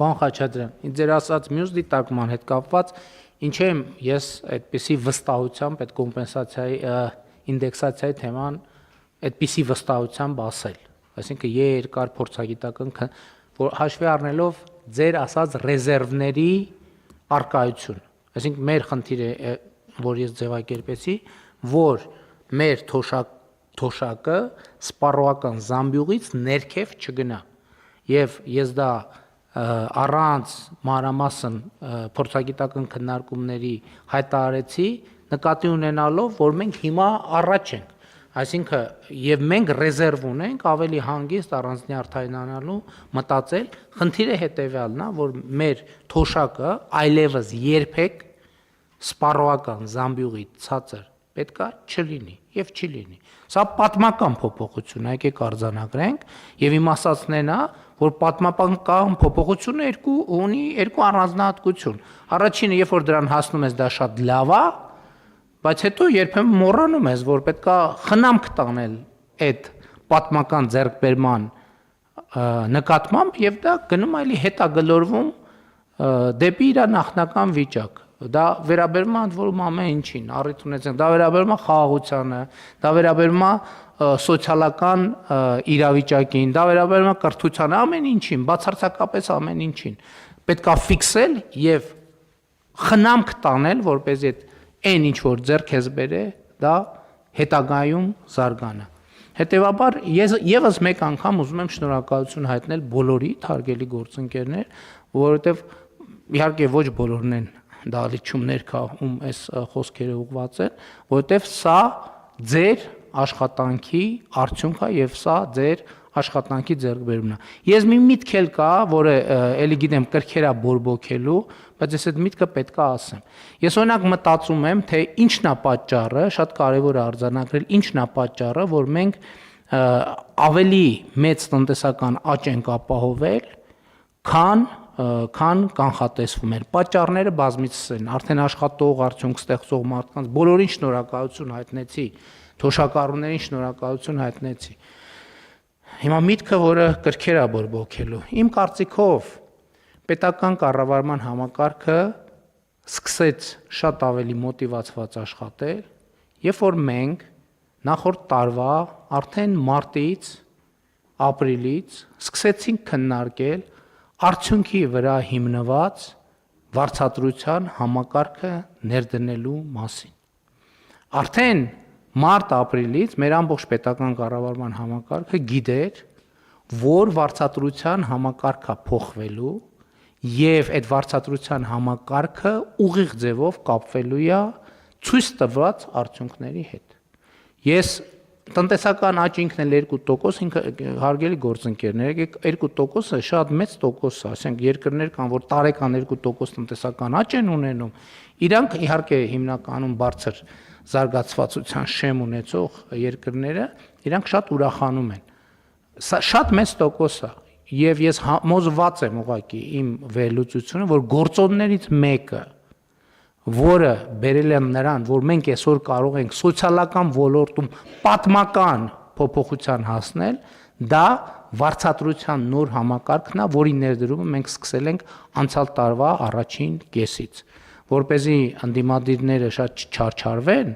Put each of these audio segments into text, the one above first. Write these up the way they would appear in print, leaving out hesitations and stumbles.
Պարոն Խաչատրյան, ինձ ձեր ասած մյուս դիտարկման հետ կապված ինչ եմ ես այդպիսի վստահությամբ այդ կոմպենսացիայի ինդեքսացիայի թեման այդպիսի վստահությամբ ասել։ Այսինքն երկար փորձագիտական որ հաշվի առնելով ձեր ասած ռեզերվների արկայություն։ Այսինքն մեր խնդիրը, որ ես ձևակերպեցի, որ մեր թոշակը սպառողական զամբյուղից ներքև չգնա։ Եվ ես դա առանց մանրամասն փորձագիտական քննարկումների հայտարարեցի, նկատի ունենալով, որ մենք հիմա առաջ ենք, այսինքն եւ մենք ռեզերվ ունենք ավելի հանգիստ առանձնի արդյունանալու մտածել, խնդիրը հետեւյալն է, որ մեր թոշակը այլևս երբեք սպառողական զամբյուղի ցածր պետքա չլինի եւ չի լինի։ Սա պատմական փոփոխություն է, եկեք արձանագրենք եւ իմ ասածն է, որ պատմական փոփոխությունը ունի երկու առանձնահատկություն։ Առաջինը, երբ որ դրան հասնում ես, դա շատ լավ է, բայց հետո երբեմն մոռանում ես, որ պետքա խնամք տանել այդ պատմական ձեռքբերման նկատմամբ եւ դա գնում այլի հետագլորվում դեպի իր նախնական վիճակ։ Դա վերաբերում է ընդ որում ամեն ինչին, առիթ ունեցենք, դա վերաբերում է խաղաղությանը, դա վերաբերում է սոցիալական իրավիճակին, դա վերաբերում է կրթությանը, ամեն ինչին, բացարձակապես ամեն ինչին։ Պետք է ֆիքսել եւ խնամք տանել, որպեսզի այն ինչ որ ձեռք ես բերե, դա հետագայում զարգանա։ Հետևաբար ես եւս մեկ անգամ ուզում եմ շնորհակալություն հայտնել բոլորի հարգելի գործընկերներ, որովհետեւ իհարկե ոչ բոլորն են դալիճումներ կա, ում այս խոսքերը ուղղված են, որովհետև սա ձեր աշխատանքի արդյունք է եւ սա ձեր աշխատանքի ձեռքբերումն է։ Ես մի միտք էլ կա, որը էլի գիտեմ կրքերա բորբոքելու, բայց ես այդ միտքը պետք է ասեմ։ Ես օրինակ մտածում եմ, թե ինչն է պատճառը, շատ կարևոր է արձանագրել, ինչն է պատճառը, որ մենք ավելի մեծ տնտեսական աճ ենք ապահովել, քան կանխատեսվում էր։ Պատճառները բազմիցս են, արդեն աշխատող, արդյունք ստեղծող մարդկանց բոլորին շնորհակալություն հայտնեցի, թոշակառուներին շնորհակալություն հայտնեցի։ Հիմա միտքը, որը կրքեր է բորբոքելու։ Իմ կարծիքով պետական կառավարման համակարգը սկսեց շատ ավելի մոտիվացված աշխատել, երբ որ մենք նախորդ տարվա արդեն մարտից, ապրիլից սկսեցինք քննարկել արդյունքի վրա հիմնված վարձատրության համակարգը ներդնելու մասին։ Արդեն մարտ-ապրիլից մեր ամբողջ պետական կառավարման համակարգը գիտեր, որ վարձատրության համակարգը փոխվելու եւ այդ վարձատրության համակարգը ուղիղ ձևով կապվելու է ցույց տված արդյունքների հետ։ Ես տնտեսական աճ ինքն էլ 2%, ինքը հարգելի գործընկերներ, 2%-ը շատ մեծ տոկոս է, ասենք երկրներ կան, որ տարեկան 2% տնտեսական աճ են ունենում, իրանք իհարկե հիմնականում բարձր զարգացվածության շեմ ունեցող երկրները, իրանք շատ ուրախանում են։ Սա շատ մեծ տոկոս է, եւ ես համոզված եմ ուղղակի իմ վերլուծությունը, որ գործոններից մեկը, որը բերել է նրան, որ մենք այսօր կարող ենք սոցիալական ոլորտում պատմական փոփոխության հասնել, դա վարձատրության նոր համակարգն է, որի ներդրումը մենք սկսել ենք անցյալ տարվա առաջին կեսից, որպեսզի ընդդիմադիրները շատ չչարչարվեն,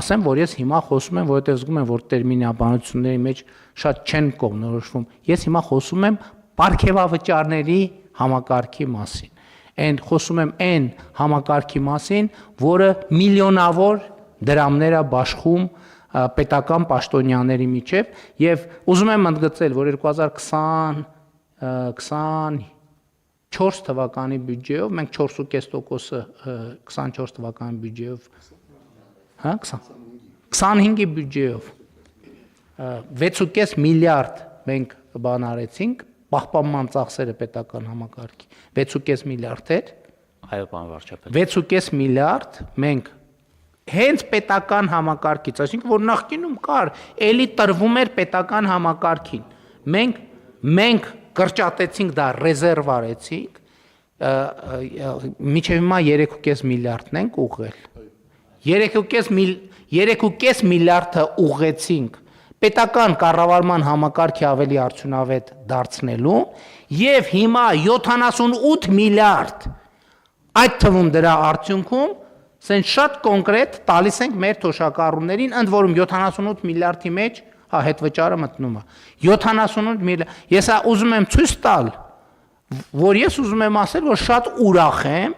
ասեմ, որ ես հիմա խոսում եմ, որովհետև զգում եմ, որ տերմինաբանությունների մեջ շատ չեն կողմնորոշվում, ես հիմա խոսում եմ պարգևավճարների համակարգի մասին։ Այն խոսում եմ այն համակարգի մասին, որը միլիոնավոր դրամներ է բաշխում պետական պաշտոնյաների միջև եւ ուզում եմ ընդգծել, որ 2024 թվականի բյուջեով մենք 4.5%-ը 24 թվականի բյուջեով 25-ի բյուջեով 6.5 միլիարդ մենք բան արեցինք պահպանման ծախսերը պետական համակարգի 6.5 միլիարդ էր, այո, պարոն վարչապետ, 6.5 միլիարդ մենք հենց պետական համակարգից, այսինքն որ նախկինում կար, էլի տրվում էր պետական համակարգին, մենք կրճատեցինք դա, ռեզերվ արեցինք, մինչև հիմա 3.5 միլիարդն ենք ուղղել, 3.5 միլիարդը ուղղեցինք պետական կառավարման համակարգի ավելի արդյունավետ դարձնելու եւ հիմա 78 միլիարդ այդ թվում դրա արդյունքում սեն շատ կոնկրետ տալիս ենք մեր թոշակառուներին, ընդ որում 78 միլիարդի մեջ հետվճարը մտնում է 78 միլիարդ։ Ես ուզում եմ ցույց տալ, որ ես ուզում եմ ասել, որ շատ ուրախ եմ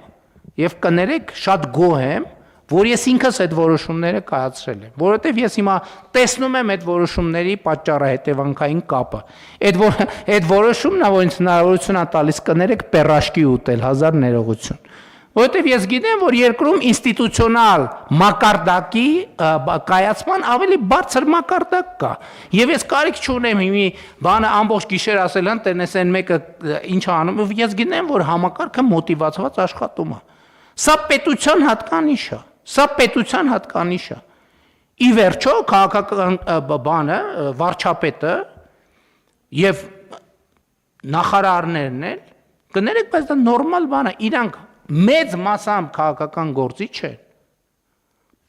եւ կներեք շատ գոհ եմ, որ ես ինքս այդ որոշումները կայացրել եմ, որովհետեւ ես հիմա տեսնում եմ այդ որոշումների պատճառահետևանքային կապը։ Այդ որոշումն է, որ ինձ հնարավորություն է տալիս կներեք պերաշկի ուտել, հազար ներողություն։ Որովհետև ես գիտեմ, որ երկրում ինստիտուցիոնալ մակարդակի կայացման ավելի բարձր մակարդակ կա։ Եվ ես կարիք չունեմ հիմի բանը ամբողջ գիշեր ասել հան տենես այն մեկը ինչ անում, ես գիտեմ, որ համակարգը մոտիվացված աշխատում է։ Սա պետության հատկանիշ է։ Սա պետության հատկանիշ է։ Ի վերջո քաղաքական բանը վարչապետը եւ նախարարներն էլ կներեք, բայց դա նորմալ բան է, իրանք մեծ մասամբ քաղաքական գործիչ են,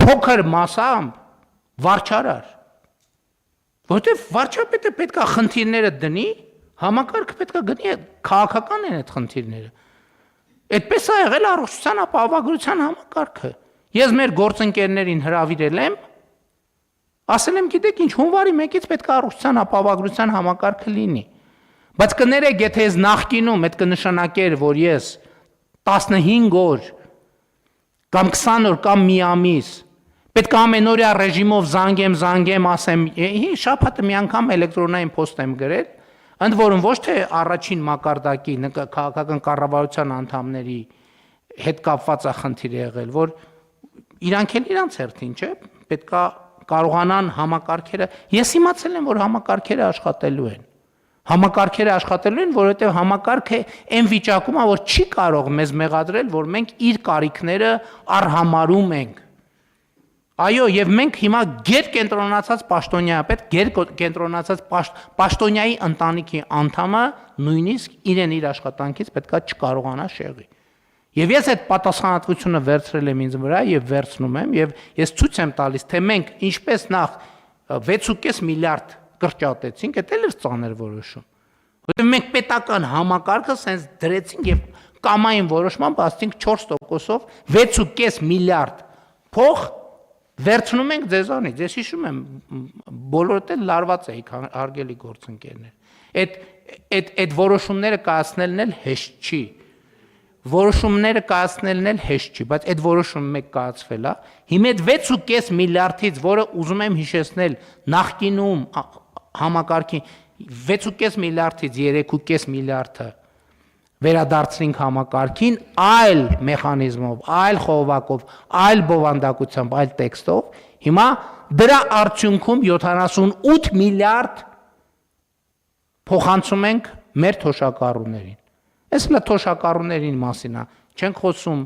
փոքր մասամբ վարչարար, որտեվ վարչապետը պետք է խնդիրները դնի, համակարգը պետք է գնի, քաղաքական են այդ խնդիրները։ Այդպես է եղել առողջության ապահովագրության համակարգը։ Ես մեր գործընկերներին հրավիրել եմ, ասել եմ, գիտեք ինչ, հունվարի 1-ից պետք է առողջության ապահովագրության համակարգը լինի։ Բայց կներեք, եթե ես նախկինում այդ կնշանակեր, որ ես 15 օր կամ 20 օր կամ մի ամիս պետք է ամենօրյա ռեժիմով զանգեմ, ասեմ, շաբաթը մի անգամ էլեկտրոնային փոստ եմ գրել, ընդ որում ոչ թե առաջին մակարդակի քաղաքական կառավարության անդամների հետ կապված է խնդիր եղել, որ իրանք էլ իրանց հերթին, չէ, պետք է կարողանան համակարգերը, ես իմացել եմ, որ համակարգերը աշխատելու են։ Համակարգերը աշխատելու են, որովհետև համակարգը այն վիճակում է, որ չի կարող մեզ մեղադրել, որ մենք իր կարիքները արհամարում ենք։ Այո, եւ մենք հիմա գերկենտրոնացած պաշտոնյա, գերկենտրոնացած պաշտոնյայի ընտանիքի անդամը նույնիսկ իրեն իր աշխատանքից պետքա չկարողանա շեղի։ Եվ ես այդ պատասխանատվությունը վերցրել եմ ինձ վրա եւ վերցնում եմ եւ ես ցույց եմ տալիս, թե մենք ինչպես նախ 6.5 միլիարդ կրճատեցինք, դա էլ էր ծանր որոշում։ Որտեղ մենք պետական համակարգը սենց դրեցինք եւ կամային որոշմամբ ասցինք 4%-ով 6.5 միլիարդ փող վերցնում ենք ձեզանից։ Ես հիշում եմ, բոլորդ էլ լարված էիք, հարգելի գործընկերներ։ Այդ որոշումները կայացնելն էլ հեշտ չի։ Որոշումները կայացնելն էլ հեշտ չի, բայց այդ որոշումը մեկ կայացվել է։ Հիմա այդ 6.5 միլիարդից, որը ուզում եմ հիշեցնել, նախկինում համակարգի 6.5 միլիարդից 3.5 միլիարդը վերադարձրինք համակարգին այլ մեխանիզմով, այլ խողովակով, այլ բովանդակությամբ, այլ տեքստով, հիմա դրա արդյունքում 78 միլիարդ փոխանցում ենք մեր թոշակառուներին։ Այս լա թոշակառուներին մասին է, չենք խոսում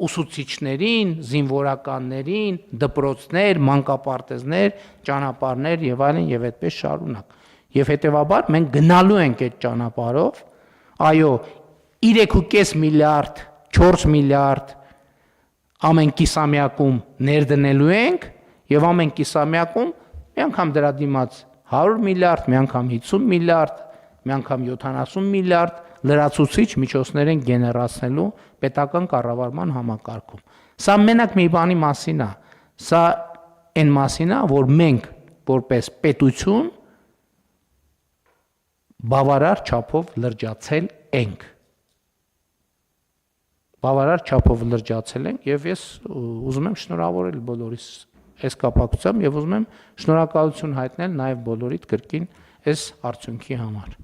ուսուցիչներին, զինվորականներին, դպրոցներ, մանկապարտեզներ, ճանապարհներ եւ այլն եւ այդպես շարունակ։ Եվ հետեւաբար մենք գնալու ենք այդ ճանապարհով, այո, 3.5 միլիարդ, 4 միլիարդ ամեն կիսամյակում ներդնելու ենք եւ ամեն կիսամյակում մի անգամ դրա դիմաց 100 միլիարդ, մի անգամ 50 միլիարդ, մի անգամ 70 միլիարդ լրացուցիչ միջոցներ են գեներացնելու պետական կառավարման համակարգում։ Սա մենակ մի բանի մասին է, սա այն մասին է, որ մենք որպես պետություն բավարար չափով լրջացել ենք։ Բավարար չափով լրջացել ենք եւ ես ուզում եմ շնորհավորել բոլորիս այս կապակցությամբ եւ ուզում եմ շնորհակալություն հայտնել նաեւ բոլորիդ կրկին այս արդյունքի համար։